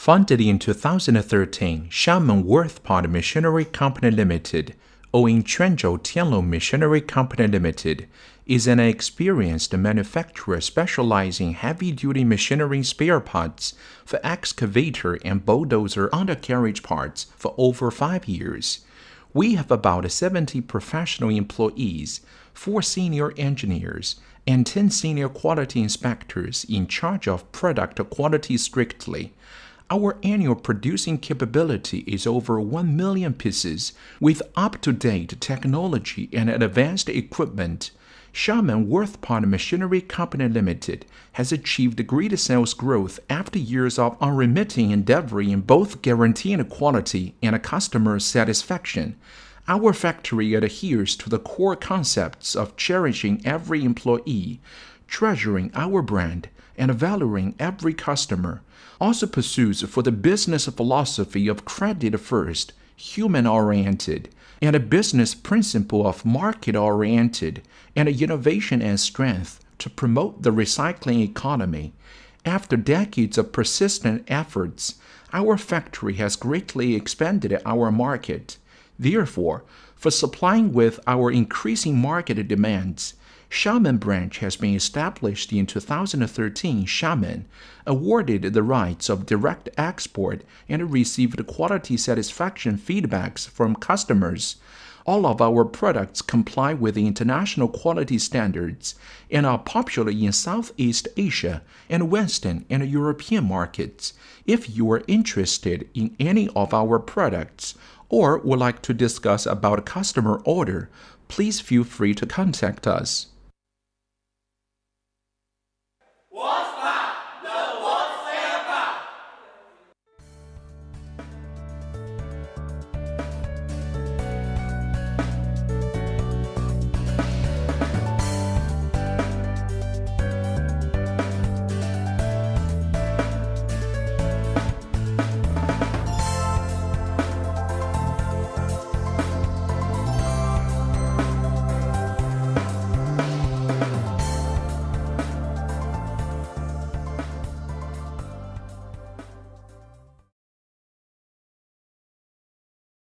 Founded in 2013, Xiamen Worthpart Machinery Company Limited, or in Quanzhou Tianlong Machinery Company Limited, is an experienced manufacturer specializing in heavy-duty machinery spare parts for excavator and bulldozer undercarriage parts for over 5 years. We have about 70 professional employees, 4 senior engineers, and 10 senior quality inspectors in charge of product quality strictly. Our annual producing capability is over 1 million pieces with up-to-date technology and advanced equipment. Xiamen Worthpart Machinery Company Limited has achieved great sales growth after years of unremitting endeavor in both guaranteeing quality and customer satisfaction. Our factory adheres to the core concepts of cherishing every employee, treasuring our brand, and valuing every customer. Also pursues for the business philosophy of credit first, human-oriented, and a business principle of market-oriented, and innovation and strength to promote the recycling economy. After decades of persistent efforts, our factory has greatly expanded our market. Therefore, for supplying with our increasing market demands, Xiamen branch has been established in 2013. Xiamen awarded the rights of direct export and received quality satisfaction feedbacks from customers. All of our products comply with the international quality standards and are popular in Southeast Asia and Western and European markets. If you are interested in any of our products or would like to discuss about a customer order, please feel free to contact us.